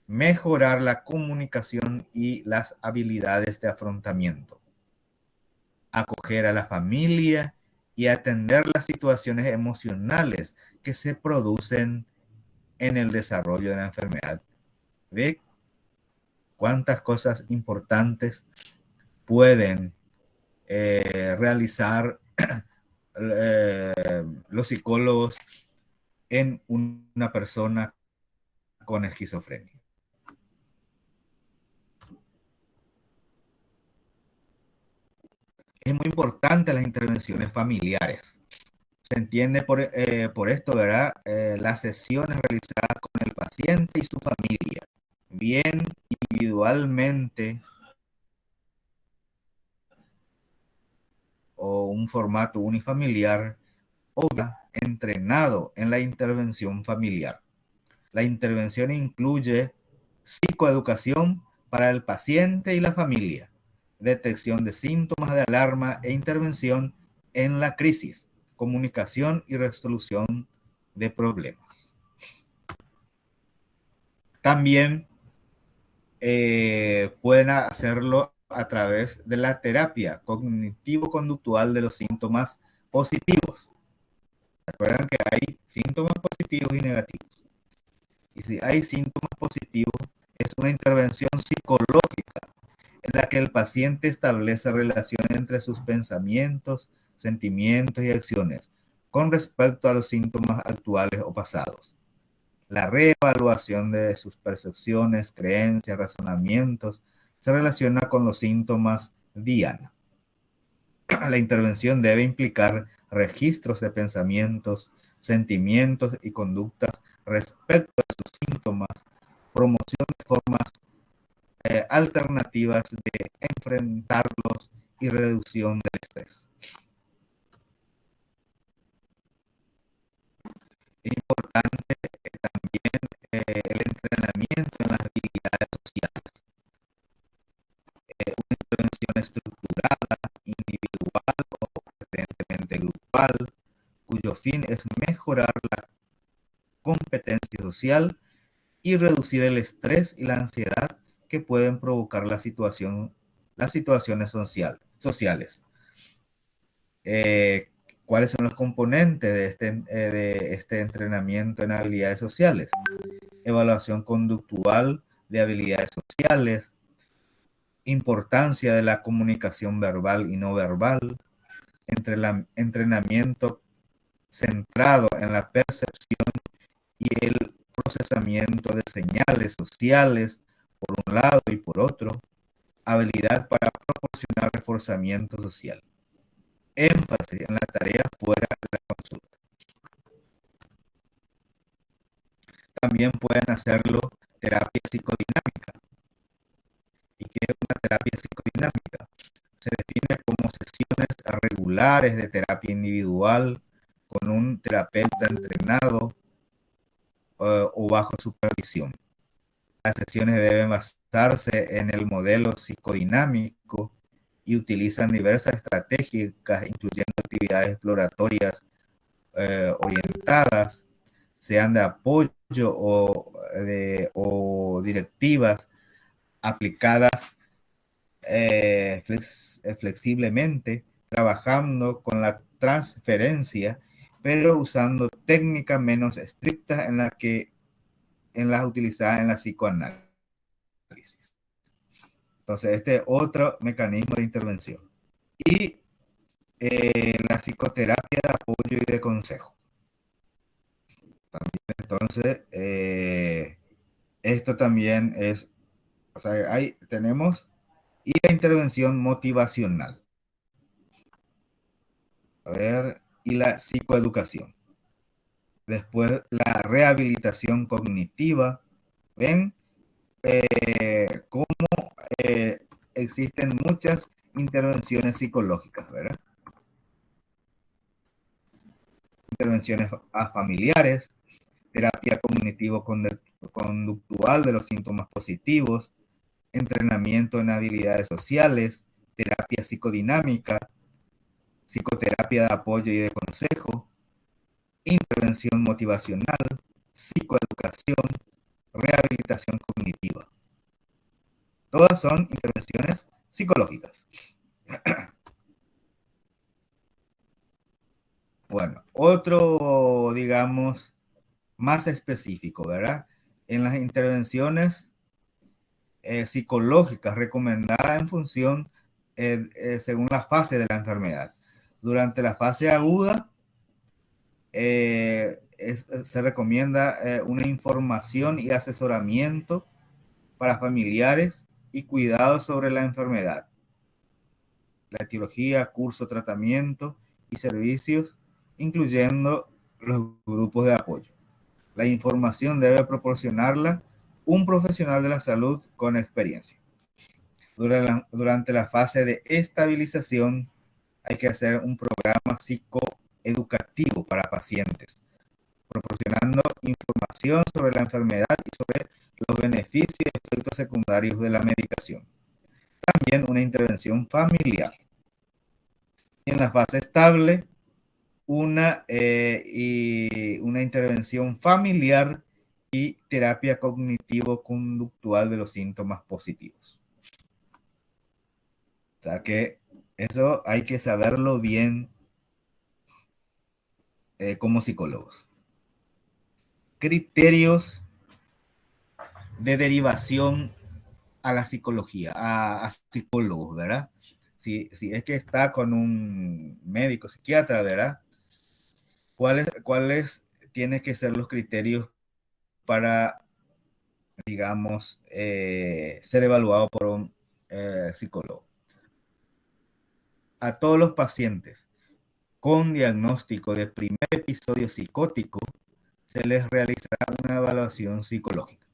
mejorar la comunicación y las habilidades de afrontamiento, acoger a la familia y atender las situaciones emocionales que se producen en el desarrollo de la enfermedad. ¿Ve cuántas cosas importantes pueden realizar los psicólogos en una persona con esquizofrenia? Es muy importante las intervenciones familiares. Se entiende por esto, ¿verdad? Las sesiones realizadas con el paciente y su familia, bien individualmente o un formato unifamiliar o entrenado en la intervención familiar. La intervención incluye psicoeducación para el paciente y la familia, detección de síntomas de alarma e intervención en la crisis, comunicación y resolución de problemas. También pueden hacerlo a través de la terapia cognitivo-conductual de los síntomas positivos. Recuerden que hay síntomas positivos y negativos. Y si hay síntomas positivos, es una intervención psicológica en la que el paciente establece relaciones entre sus pensamientos, sentimientos y acciones, con respecto a los síntomas actuales o pasados. La reevaluación de sus percepciones, creencias, razonamientos se relaciona con los síntomas diana. La intervención debe implicar registros de pensamientos, sentimientos y conductas respecto a sus síntomas, promoción de formas alternativas de enfrentarlos y reducción del estrés. Es importante también el entrenamiento en las habilidades sociales. Una intervención estructurada, individual o preferentemente grupal, cuyo fin es mejorar la competencia social y reducir el estrés y la ansiedad que pueden provocar las situaciones sociales. ¿Cuáles son los componentes de este entrenamiento en habilidades sociales? Evaluación conductual de habilidades sociales, importancia de la comunicación verbal y no verbal, entrenamiento centrado en la percepción y el procesamiento de señales sociales, por un lado y por otro, habilidad para proporcionar reforzamiento social. Énfasis en la tarea fuera de la consulta. También pueden hacerlo terapia psicodinámica. ¿Y qué es una terapia psicodinámica? Se define como sesiones regulares de terapia individual con un terapeuta entrenado o bajo supervisión. Las sesiones deben basarse en el modelo psicodinámico y utilizan diversas estrategias, incluyendo actividades exploratorias orientadas, sean de apoyo o directivas aplicadas flexiblemente, trabajando con la transferencia, pero usando técnicas menos estrictas en las utilizadas en la psicoanálisis. Entonces, este es otro mecanismo de intervención. Y la psicoterapia de apoyo y de consejo. También, entonces, esto también es, o sea, tenemos, y la intervención motivacional. A ver, y la psicoeducación. Después, la rehabilitación cognitiva. ¿Ven? Cómo existen muchas intervenciones psicológicas, ¿verdad? Intervenciones a familiares, terapia cognitivo-conductual de los síntomas positivos, entrenamiento en habilidades sociales, terapia psicodinámica, psicoterapia de apoyo y de consejo, intervención motivacional, psicoeducación, rehabilitación cognitiva. Todas son intervenciones psicológicas. Bueno, otro, digamos, más específico, ¿verdad? En las intervenciones psicológicas recomendadas en función, según la fase de la enfermedad. Durante la fase aguda, se recomienda una información y asesoramiento para familiares y cuidado sobre la enfermedad, la etiología, curso, tratamiento y servicios, incluyendo los grupos de apoyo. La información debe proporcionarla un profesional de la salud con experiencia. Durante la fase de estabilización hay que hacer un programa psicoeducativo para pacientes, proporcionando información sobre la enfermedad y sobre los beneficios y efectos secundarios de la medicación. También una intervención familiar. En la fase estable, una intervención familiar y terapia cognitivo-conductual de los síntomas positivos. O sea que eso hay que saberlo bien como psicólogos. Criterios de derivación a la psicología, a psicólogos, ¿verdad? Si es que está con un médico psiquiatra, ¿verdad? ¿Cuáles tienen que ser los criterios para, digamos, ser evaluado por un psicólogo? A todos los pacientes con diagnóstico de primer episodio psicótico se les realizará una evaluación psicológica.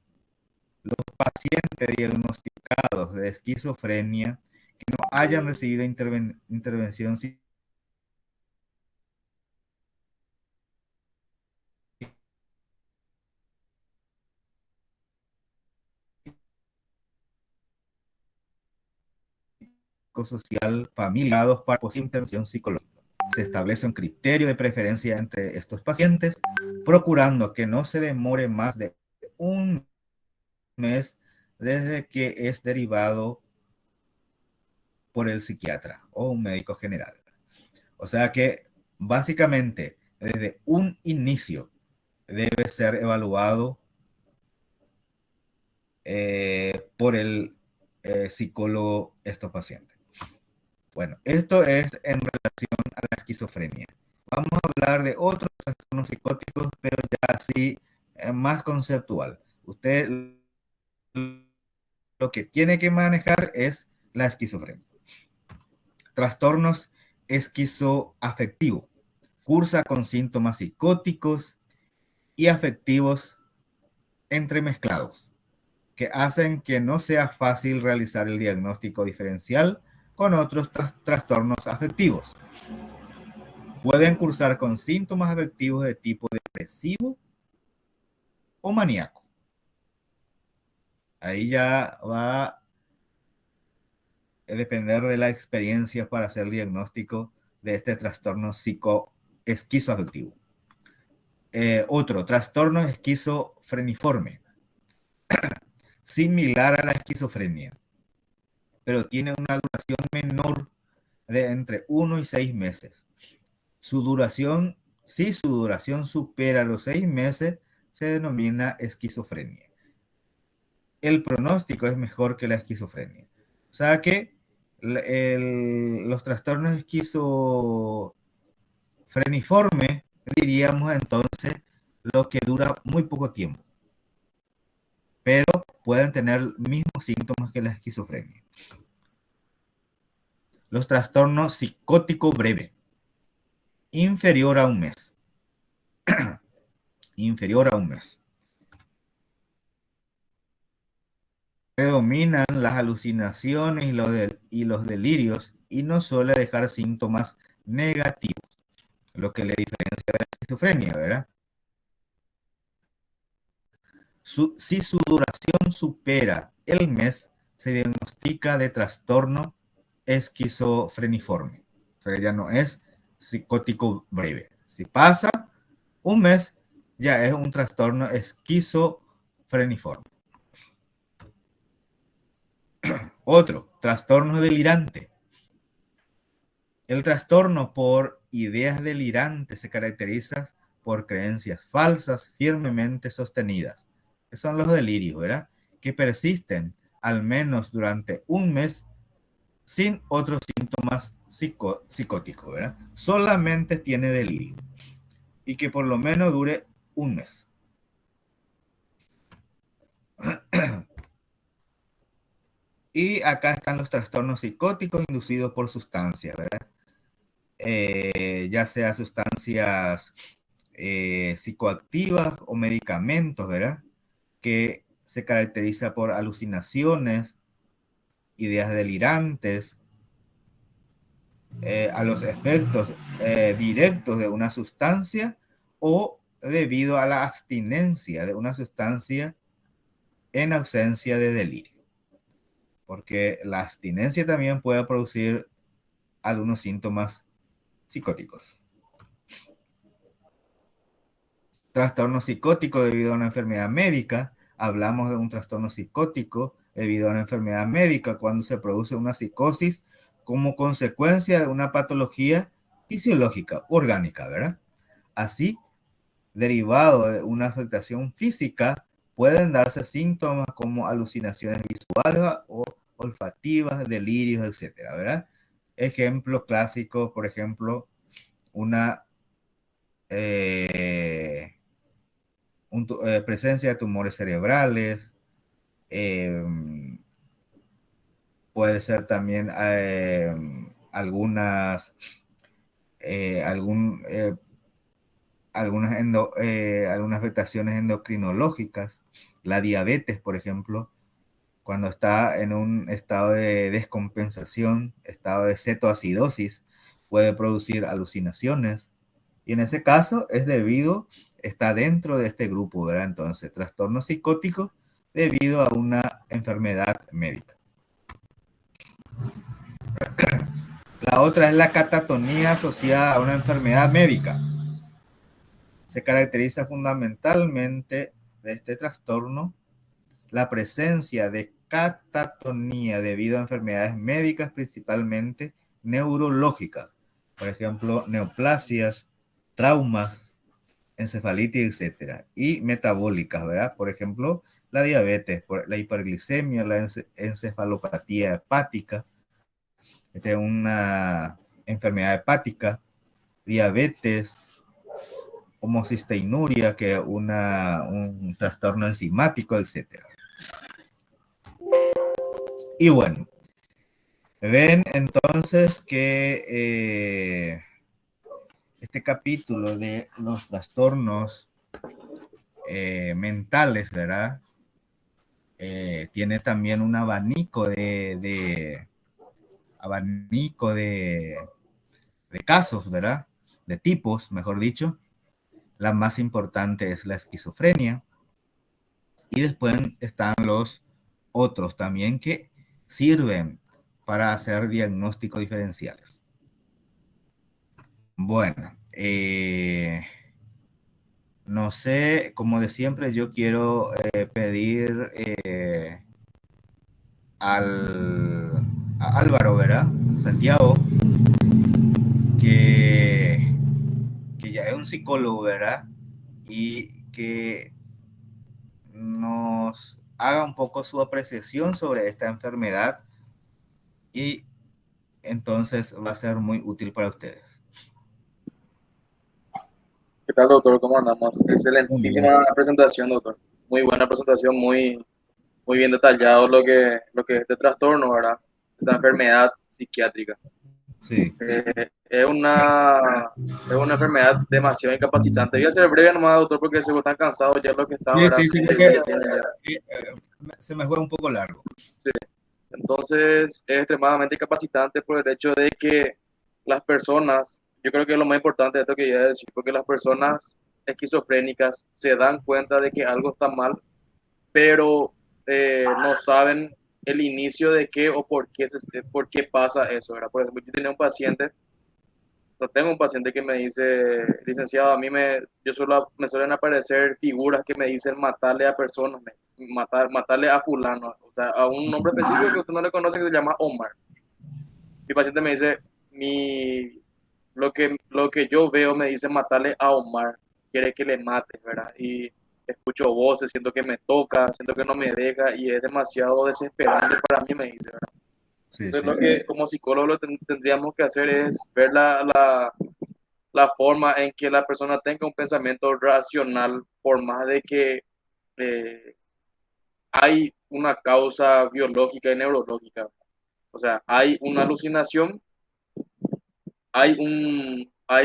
Los pacientes diagnosticados de esquizofrenia que no hayan recibido intervención psicosocial familiares para posible intervención psicológica. Se establece un criterio de preferencia entre estos pacientes, procurando que no se demore más de un mes desde que es derivado por el psiquiatra o un médico general. O sea que básicamente desde un inicio debe ser evaluado por el psicólogo estos pacientes. Bueno, esto es en relación a la esquizofrenia. Vamos a hablar de otros trastornos psicóticos, pero ya así más conceptual. Usted lo que tiene que manejar es la esquizofrenia. Trastornos esquizoafectivos. Cursa con síntomas psicóticos y afectivos entremezclados, que hacen que no sea fácil realizar el diagnóstico diferencial con otros trastornos afectivos. Pueden cursar con síntomas afectivos de tipo depresivo o maníaco. Ahí ya va a depender de la experiencia para hacer el diagnóstico de este trastorno esquizoafectivo. Otro, trastorno esquizofreniforme, similar a la esquizofrenia, pero tiene una duración menor de entre 1 y 6 meses. Su duración, si su duración supera los 6 meses, se denomina esquizofrenia. El pronóstico es mejor que la esquizofrenia. O sea que los trastornos esquizofreniforme, diríamos entonces, lo que dura muy poco tiempo, pero pueden tener mismos síntomas que la esquizofrenia. Los trastornos psicótico breve, inferior a un mes. Inferior a un mes. Predominan las alucinaciones y los delirios y no suele dejar síntomas negativos, lo que le diferencia de la esquizofrenia, ¿verdad? Si su duración supera el mes, se diagnostica de trastorno esquizofreniforme. O sea, ya no es psicótico breve. Si pasa un mes, ya es un trastorno esquizofreniforme. Otro, trastorno delirante. El trastorno por ideas delirantes se caracteriza por creencias falsas firmemente sostenidas, que son los delirios, ¿verdad? Que persisten al menos durante un mes sin otros síntomas psicóticos, ¿verdad? Solamente tiene delirio y que por lo menos dure un mes. Y acá están los trastornos psicóticos inducidos por sustancias, ¿verdad? Ya sea sustancias psicoactivas o medicamentos, ¿verdad? Que se caracteriza por alucinaciones, ideas delirantes, a los efectos directos de una sustancia o debido a la abstinencia de una sustancia en ausencia de delirio. Porque la abstinencia también puede producir algunos síntomas psicóticos. Trastorno psicótico debido a una enfermedad médica. Hablamos de un trastorno psicótico debido a una enfermedad médica cuando se produce una psicosis como consecuencia de una patología fisiológica, orgánica, ¿verdad? Así, derivado de una afectación física, pueden darse síntomas como alucinaciones visuales o olfativas, delirios, etcétera, ¿verdad? Ejemplo clásico, por ejemplo, una eh, presencia de tumores cerebrales, eh, puede ser también algunas, eh, algún, eh, algunas afectaciones endocrinológicas, la diabetes, por ejemplo, cuando está en un estado de descompensación, estado de cetoacidosis, puede producir alucinaciones. Y en ese caso es debido, está dentro de este grupo, ¿verdad? Entonces, trastorno psicótico debido a una enfermedad médica. La otra es la catatonía asociada a una enfermedad médica. Se caracteriza fundamentalmente de este trastorno la presencia de catatonía debido a enfermedades médicas, principalmente neurológicas, por ejemplo, neoplasias, traumas, encefalitis, etcétera, y metabólicas, ¿verdad? Por ejemplo, la diabetes, la hiperglicemia, la encefalopatía hepática, esta es una enfermedad hepática, diabetes, homocisteinuria, que es un trastorno enzimático, etcétera. Y bueno, ven entonces que este capítulo de los trastornos mentales, ¿verdad? Tiene también un abanico de casos, ¿verdad? De tipos, mejor dicho. La más importante es la esquizofrenia. Y después están los otros también que sirven para hacer diagnósticos diferenciales. Bueno, no sé, como de siempre, yo quiero pedir a Álvaro, ¿verdad? Santiago, que, que ya es un psicólogo, ¿verdad? Y que nos haga un poco su apreciación sobre esta enfermedad y entonces va a ser muy útil para ustedes. ¿Qué tal, doctor? ¿Cómo andamos? Muy bien. Excelentísima presentación, doctor. Muy buena presentación, muy bien detallado lo que es este trastorno, ¿verdad? Esta enfermedad psiquiátrica. Sí. Es una enfermedad demasiado incapacitante. Voy a ser breve nomás, doctor, porque si están cansados ya lo que están, Sí, ¿verdad? sí, sí, Sí, porque ya tienen ya. se me fue un poco largo. Sí. Entonces, es extremadamente incapacitante por el hecho de que las personas, yo creo que es lo más importante de esto que iba a decir, porque las personas esquizofrénicas se dan cuenta de que algo está mal, pero no saben el inicio de qué o por qué pasa eso, ¿verdad? Por ejemplo, yo tenía un paciente, o sea, tengo un paciente que me dice, licenciado, me suelen aparecer figuras que me dicen matarle a personas, matarle a fulano, o sea, a un nombre específico que usted no le conoce que se llama Omar. Mi paciente me dice, lo que yo veo me dice matarle a Omar, quiere que le mate, ¿verdad? Y escucho voces, siento que me toca, siento que no me deja y es demasiado desesperante para mí, me dice, ¿verdad? Sí, Entonces sí. lo que como psicólogo tendríamos que hacer es ver la forma en que la persona tenga un pensamiento racional, por más de que eh, hay una causa biológica y neurológica. O sea, hay una alucinación, hay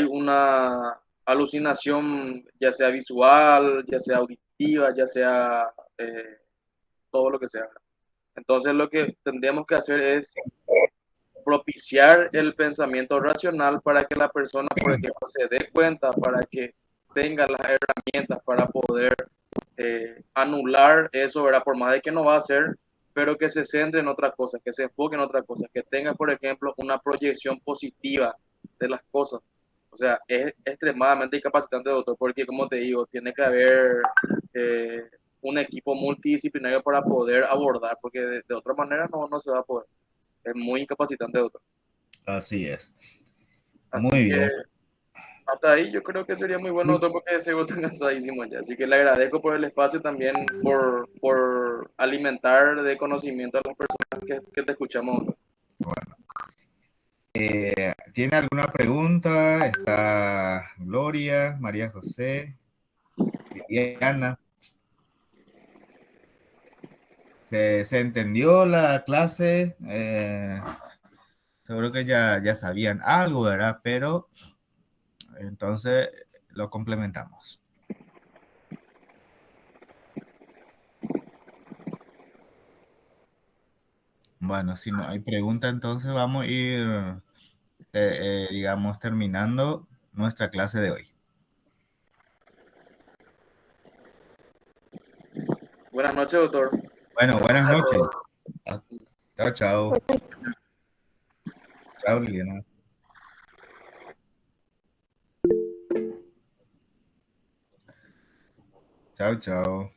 una alucinación, ya sea visual, ya sea auditiva, ya sea todo lo que sea. Entonces lo que tendríamos que hacer es propiciar el pensamiento racional para que la persona, por ejemplo, se dé cuenta, para que tenga las herramientas para poder anular eso, ¿verdad? Por más de que no va a hacer, pero que se centre en otra cosa, que se enfoque en otra cosa, que tenga, por ejemplo, una proyección positiva de las cosas. O sea, es extremadamente incapacitante, doctor, porque como te digo, tiene que haber eh, un equipo multidisciplinario para poder abordar, porque de otra manera no se va a poder. Es muy incapacitante, doctor. Así es. Así Muy que bien. hasta ahí yo creo que sería muy bueno, doctor, porque se están cansadísimo ya. Así que le agradezco por el espacio también, por alimentar de conocimiento a las personas que te escuchamos, doctor. ¿Tiene alguna pregunta? Está Gloria, María José, Liliana. ¿Se entendió la clase? Seguro que ya sabían algo, ¿verdad? Pero entonces lo complementamos. Bueno, si no hay pregunta, entonces vamos a ir, digamos, terminando nuestra clase de hoy. Buenas noches, doctor. Bueno, Buenas buenas noches a noches. todos. Ah, chao, chao. Chao, Liliana. Chao, chao.